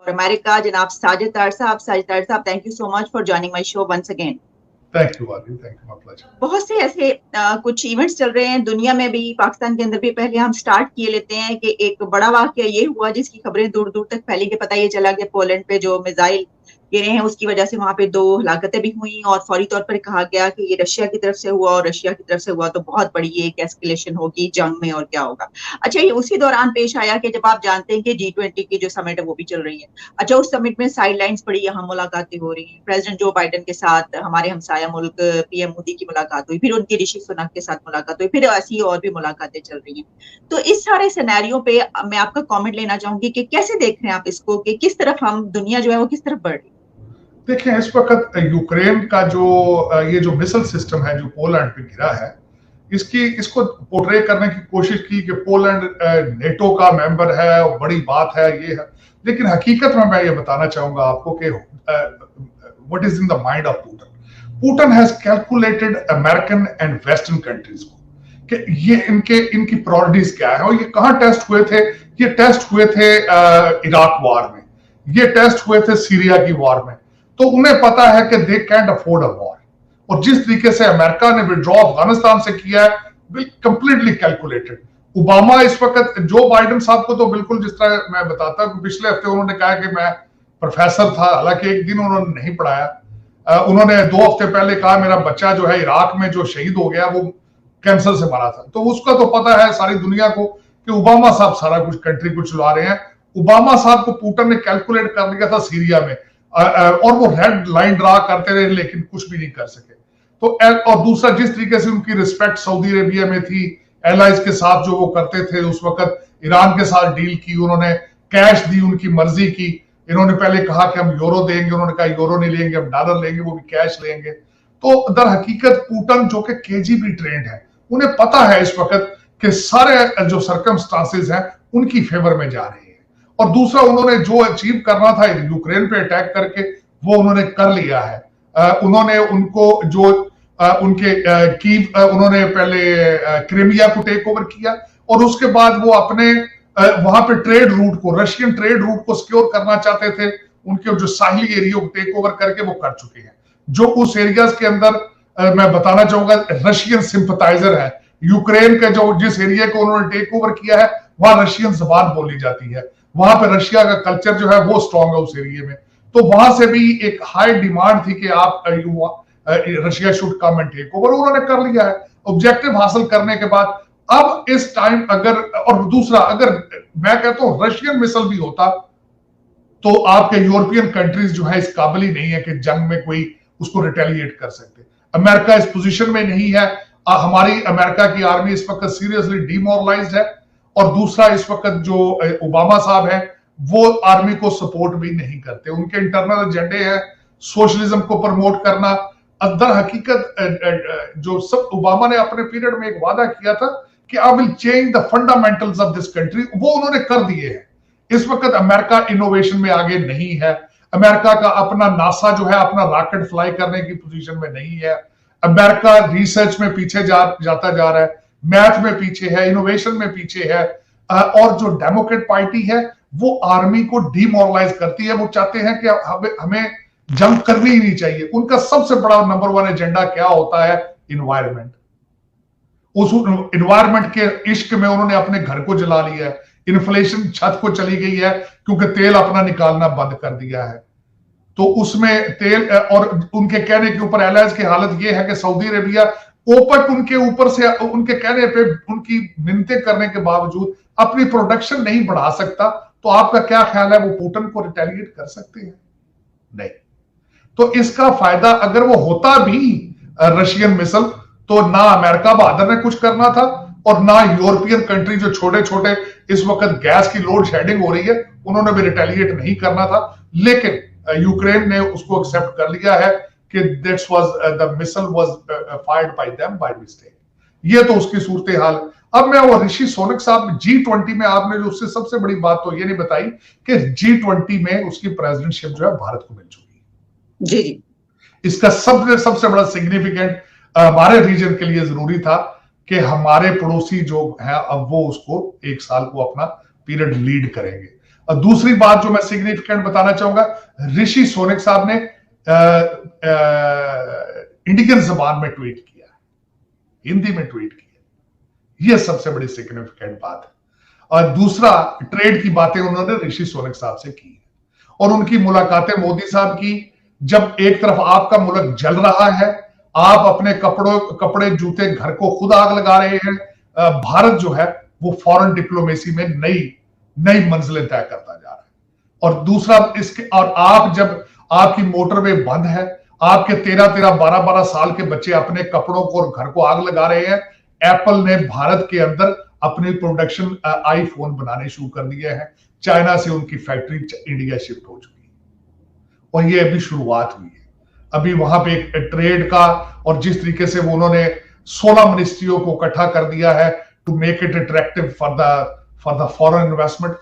और अमेरिका, जनाब साजिद तार साहब। साजिद तार साहब, thank you so much for joining my show once again. Thank you Adi, thank you, my pleasure. बहुत से ऐसे कुछ इवेंट्स चल रहे हैं दुनिया में भी, पाकिस्तान के अंदर भी। पहले हम स्टार्ट किए लेते हैं कि एक बड़ा वाकया ये हुआ जिसकी खबरें दूर दूर तक फैली के पता ये चला कि पोलैंड पे जो मिसाइल गिरे हैं उसकी वजह से वहां पे 2 हलाकतें भी हुई और फौरी तौर पर कहा गया कि ये रशिया की तरफ से हुआ, और रशिया की तरफ से हुआ तो बहुत बड़ी एक एस्केलेशन होगी जंग में, और क्या होगा। अच्छा, ये उसी दौरान पेश आया कि जब आप जानते हैं कि G20 की जो समिट है वो भी चल रही है। अच्छा, उस समिट में साइड लाइन्स पड़ी, यहाँ मुलाकातें हो रही हैं, प्रेसिडेंट जो बाइडेन के साथ हमारे हमसाया मुल्क पीएम मोदी की मुलाकात हुई, फिर उनकी ऋषि सुनक के साथ मुलाकात हुई, फिर ऐसी और भी मुलाकातें चल रही हैं। तो इस सारे सिनेरियो पे मैं आपका कमेंट लेना चाहूंगी कि कैसे देख रहे हैं आप इसको, कि किस तरफ हम दुनिया जो है वो किस तरफ बढ़ रही है। देखिए, इस वक्त यूक्रेन का जो ये जो मिसाइल सिस्टम है जो पोलैंड पे गिरा है, इसको पोर्ट्रे करने की कोशिश की कि पोलैंड नेटो का मेंबर है और बड़ी बात है ये है। लेकिन हकीकत में मैं ये बताना चाहूंगा आपको कि what is in the mind of Putin. Putin has calculated American and western countries को कि ये इनकी प्रायोरिटीज क्या है, और ये कहां टेस्ट हुए थे। ये टेस्ट हुए थे इराक वॉर में, ये टेस्ट हुए थे सीरिया की वॉर में। तो उन्हें पता है कि they can't afford a war, और जिस तरीके से अमेरिका ने विड्रॉ अफगानिस्तान से किया है, कंप्लीटली कैलकुलेटेड। ओबामा इस वक्त, जो बाइडेन साहब को तो बिल्कुल, जिस तरह मैं बताता हूं, पिछले हफ्ते उन्होंने कहा कि मैं प्रोफेसर था, हालांकि एक दिन उन्होंने नहीं पढ़ाया। उन्होंने 2 हफ्ते पहले कहा मेरा बच्चा जो है इराक में जो शहीद हो गया वो कैंसर से मरा था। तो उसका तो पता है सारी दुनिया को कि ओबामा साहब सारा कुछ कंट्री को चला रहे हैं। ओबामा साहब को पुतिन ने कैलकुलेट कर लिया था सीरिया में, और वो रेड लाइन ड्रा करते रहे लेकिन कुछ भी नहीं कर सके। तो और दूसरा, जिस तरीके से उनकी रिस्पेक्ट सऊदी अरेबिया में थी, एलाइज के साथ जो वो करते थे, उस वक्त ईरान के साथ डील की, उन्होंने कैश दी, उनकी मर्जी की। इन्होंने पहले कहा कि हम यूरो देंगे, उन्होंने कहा यूरो नहीं लेंगे, हम डॉलर लेंगे, वो भी कैश लेंगे। तो दर हकीकत पुतिन जो कि केजीबी ट्रेंड है, उन्हें पता है इस वक्त कि सारे जो सर्कमस्टांसेस हैं उनकी फेवर में जा रहे हैं। और दूसरा, उन्होंने जो अचीव करना था यूक्रेन पे अटैक करके, वो उन्होंने कर लिया है। उन्होंने उनको जो उनके कीव, उन्होंने पहले क्रीमिया को टेक ओवर किया, और उसके बाद वो अपने वहां पे ट्रेड रूट को, रशियन ट्रेड रूट को सिक्योर करना चाहते थे। उनके जो साहिली एरिया को टेक ओवर करके वो कर चुके हैं। जो उस एरियाज के अंदर मैं बताना चाहूंगा रशियन सिंपथाइजर है। यूक्रेन के जो जिस एरिया को उन्होंने टेक ओवर किया है, वहां रशियन जबान बोली जाती है, वहां पे रशिया का कल्चर जो है वो स्ट्रॉन्ग है उस एरिया में। तो वहां से भी एक हाई डिमांड थी कि आप Russia should come and take over, उन्होंने कर लिया है ऑब्जेक्टिव हासिल करने के बाद। अब इस टाइम अगर, और दूसरा, अगर मैं कहता हूं रशियन मिसाइल भी होता तो आपके यूरोपियन कंट्रीज जो है इस काबिल ही नहीं है कि जंग में कोई उसको रिटेलिएट कर सकते। अमेरिका इस पोजीशन में नहीं है। हमारी अमेरिका की आर्मी इस वक्त सीरियसली डिमोरलाइज्ड है। और दूसरा, इस वक्त जो ओबामा साहब है वो आर्मी को सपोर्ट भी नहीं करते। उनके इंटरनल एजेंडे हैं सोशलिज्म को प्रमोट करना। अंदर हकीकत जो सब ओबामा ने अपने पीरियड में एक वादा किया था कि I will change the fundamentals of this country, वो उन्होंने कर दिए हैं। इस वक्त अमेरिका इनोवेशन में आगे नहीं है। अमेरिका का अपना नासा जो है अपना रॉकेट फ्लाई करने की पोजीशन में नहीं है। अमेरिका रिसर्च में पीछे जाता जा रहा है, मैथ में पीछे है, इनोवेशन में पीछे है। और जो डेमोक्रेट पार्टी है वो आर्मी को डिमोरलाइज करती है। वो चाहते हैं कि हमें जंग करनी ही नहीं चाहिए। उनका सबसे बड़ा नंबर 1 एजेंडा क्या होता है? इन्वायरमेंट। उस इन्वायरमेंट के इश्क में उन्होंने अपने घर को जला लिया है। इन्फ्लेशन छत को चली गई है क्योंकि तेल अपना निकालना बंद कर दिया है। तो उसमें तेल, और उनके कहने के ऊपर एलायंस की हालत यह है कि सऊदी अरेबिया ओपेक उनके ऊपर से, उनके कहने पे, उनकी मिन्नतें करने के बावजूद अपनी प्रोडक्शन नहीं बढ़ा सकता। तो आपका क्या ख्याल है, वो पुतिन को रिटेलिएट कर सकते हैं? नहीं। तो इसका फायदा अगर वो होता भी रशियन मिसाइल, तो ना अमेरिका बहादुर ने कुछ करना था और ना यूरोपियन कंट्री जो छोटे छोटे इस वक्त गैस की लोड शेडिंग हो रही है उन्होंने भी रिटेलिएट नहीं करना था। लेकिन यूक्रेन ने उसको एक्सेप्ट कर लिया है कि that's was the missile was fired bye them by mistake. ये तो उसकी सूरत हाल। अब मैं वो ऋषि सुनक साहब G20 में, आपने जो उससे सबसे बड़ी बात तो ये नहीं बताई कि G20 में उसकी प्रेसिडेंटशिप जो है भारत को मिल चुकी है। जी जी। इसका सबसे बड़ा सिग्निफिकेंट हमारे रीजन के लिए जरूरी था कि हमारे पड़ोसी जो है अब वो उसको 1 साल को अपना पीरियड लीड करेंगे। दूसरी बात जो मैं सिग्निफिकेंट बताना चाहूंगा, ऋषि सोनक साहब ने इंडियन जबान में ट्वीट किया, हिंदी में ट्वीट किया, यह सबसे बड़ी सिग्निफिकेंट बात है। और दूसरा, ट्रेड की बातें उन्होंने ऋषि सोनक साहब से की और उनकी मुलाकातें मोदी साहब की, जब एक तरफ आपका मुल्क जल रहा है, आप अपने कपड़े जूते घर को खुद आग लगा रहे हैं, भारत जो है वो फॉरेन डिप्लोमेसी में नई मंजिलें तय करता जा रहा है। और दूसरा इसके, और आप जब आपकी मोटरवे बंद है, आपके 13-12 साल के बच्चे अपने कपड़ों को और घर को आग लगा रहे हैं, एप्पल ने भारत के अंदर अपनी प्रोडक्शन आईफोन बनाने शुरू कर दिए हैं, चाइना से उनकी फैक्ट्री इंडिया शिफ्ट हो चुकी है और ये अभी शुरुआत हुई है। अभी वहां पे एक ट्रेड का, और जिस तरीके से उन्होंने 16 मिनिस्ट्रियों को इकट्ठा कर दिया है to make it attractive for the foreign investment,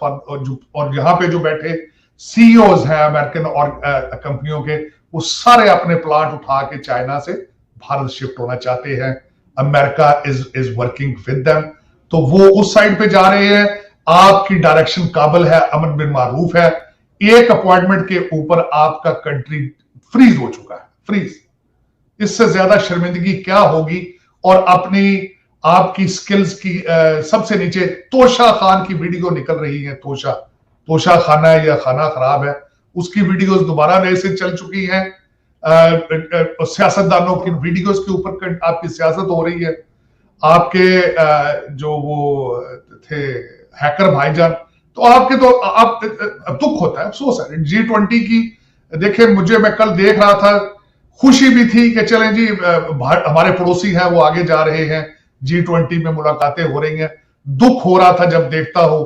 और यहाँ पे जो बैठे सीईओज हैं अमेरिकन और कंपनियों के, वो सारे अपने प्लांट उठा के चाइना से भारत शिफ्ट होना चाहते हैं। America is working with them, तो वो उस साइड पे जा रहे हैं। आपकी डायरेक्शन काबल है, अमर बिन मारूफ है, एक अपॉइंटमेंट के ऊपर आपका कंट्री फ्रीज हो चुका है, फ्रीज। इससे ज्यादा शर्मिंदगी क्या होगी। और आपकी स्किल्स की सबसे नीचे तोशा खान की वीडियो निकल रही है, तोशा खाना है या खाना खराब है, उसकी वीडियोस दोबारा नए से चल चुकी हैं। सियासतदानों की वीडियोस के ऊपर आपकी सियासत हो रही है। आपके जो वो थे हैकर भाईजान, तो आपके तो आप दुख होता है, अफसोस है। G20 की देखे, मैं कल देख रहा था, खुशी भी थी कि चलें जी हमारे पड़ोसी हैं वो आगे जा रहे हैं, G20 में मुलाकातें हो रही हैं। दुख हो रहा था जब देखता हो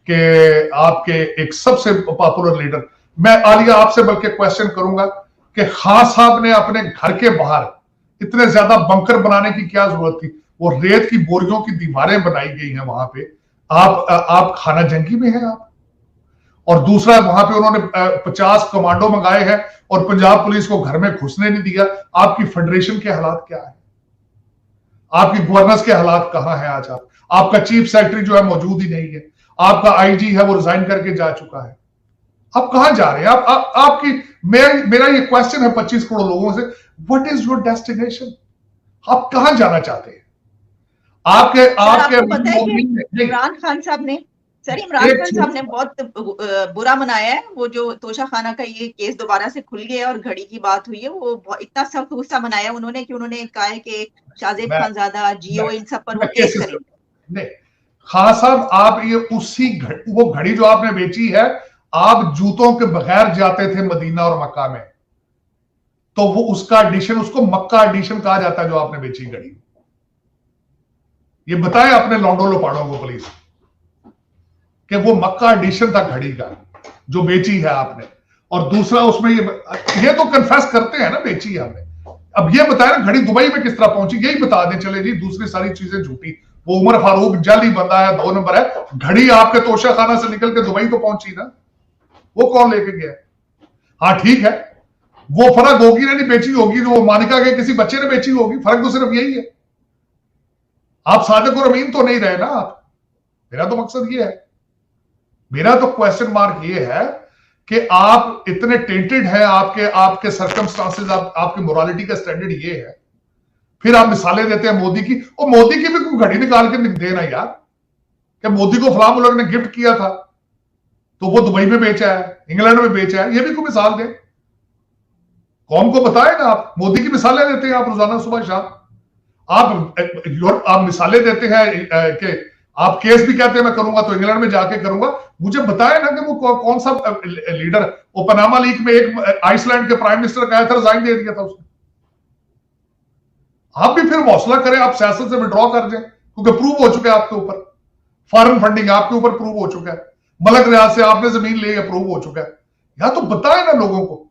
कि आपके एक सबसे पॉपुलर लीडर, मैं आलिया आपसे बल्कि क्वेश्चन करूंगा कि खान साहब ने अपने घर के बाहर इतने ज्यादा बंकर बनाने की क्या जरूरत थी? वो रेत की बोरियों की दीवारें बनाई गई हैं वहां पे, आप खाना जंगी में हैं आप। और दूसरा, वहां पे उन्होंने 50 कमांडो मंगाए हैं और पंजाब पुलिस को घर में घुसने नहीं दिया। आपकी फेडरेशन के हालात क्या है? आपकी गवर्नेंस के हालात कहां हैं आज? आपका चीफ सेक्रेटरी जो है मौजूद ही नहीं है, आपका आईजी है वो रिजाइन करके जा चुका है। आप कहां जा रहे हैं? आपकी मेरा ये क्वेश्चन है 25 करोड़ लोगों से, व्हाट इज योर डेस्टिनेशन? आप कहां जाना चाहते हैं? आपके पता है कि इमरान खान साहब ने बहुत बुरा मनाया है वो जो तोशा खाना का ये केस दोबारा से खुल गया और घड़ी की बात हुई है, वो इतना सख्त गुस्सा मनाया उन्होंने कि उन्होंने कहा है कि शाहजेब खानजादा, जियो, इन सब पर वो केस करेंगे। नहीं खान साहब, आप ये वो घड़ी जो आपने बेची है, आप जूतों के बगैर जाते थे मदीना और मक्का में, तो वो उसका एडिशन, उसको मक्का एडिशन कहा जाता है जो आपने बेची घड़ी। ये बताएं अपने लौंडो लोपाड़ों को प्लीज कि वो मक्का एडिशन था घड़ी का जो बेची है आपने। और दूसरा, उसमें ये तो कन्फेस करते हैं ना बेची है हमने। अब ये बताया ना घड़ी दुबई में किस तरह पहुंची, यही बता दें चले जी, दूसरी सारी चीजें झूठी। वो उमर फारूक जाली बंदा है, 2 नंबर है। घड़ी आपके तोशा खाना से निकल के दुबई तो पहुंची ना, वो कौन लेके गया? हाँ ठीक है, वो फर्क होगी ना, नहीं बेची होगी तो वो मानिका के किसी बच्चे ने बेची होगी, फर्क तो सिर्फ यही है। आप सादिक और अमीन तो नहीं रहे ना आप। मेरा तो मकसद ये है, मेरा तो क्वेश्चन मार्क ये है कि आप इतने टेंटेड हैं, आपके सर्कमस्टांसेस, आपकी मोरालिटी का स्टैंडर्ड ये है, फिर आप मिसालें देते हैं मोदी की। और मोदी की भी कोई घड़ी निकाल के देना यार, कि मोदी को फलां मुल्क ने गिफ्ट किया था तो वो दुबई में बेचा है, इंग्लैंड में बेचा है, ये भी कोई मिसाल दे, कौम को बताए ना। आप मोदी की मिसालें देते हैं आप रोजाना सुबह शाम, आप मिसालें देते हैं कि आप केस भी कहते हैं मैं करूंगा तो इंग्लैंड में जाके करूंगा। मुझे बताया ना कि वो कौन सा लीडर, वो पनामा लीक में एक आइसलैंड के प्राइम मिनिस्टर का आया था, रिजाइन दे दिया था उसने। आप भी फिर हौसला करें, आप सियासत से विड्रॉ कर जाए, क्योंकि प्रूव हो चुका है आपके ऊपर, फॉरेन फंडिंग आपके ऊपर प्रूव हो चुका है, मलक रियाज से आपने जमीन ले, प्रूव हो चुका है। या तो बताए ना लोगों को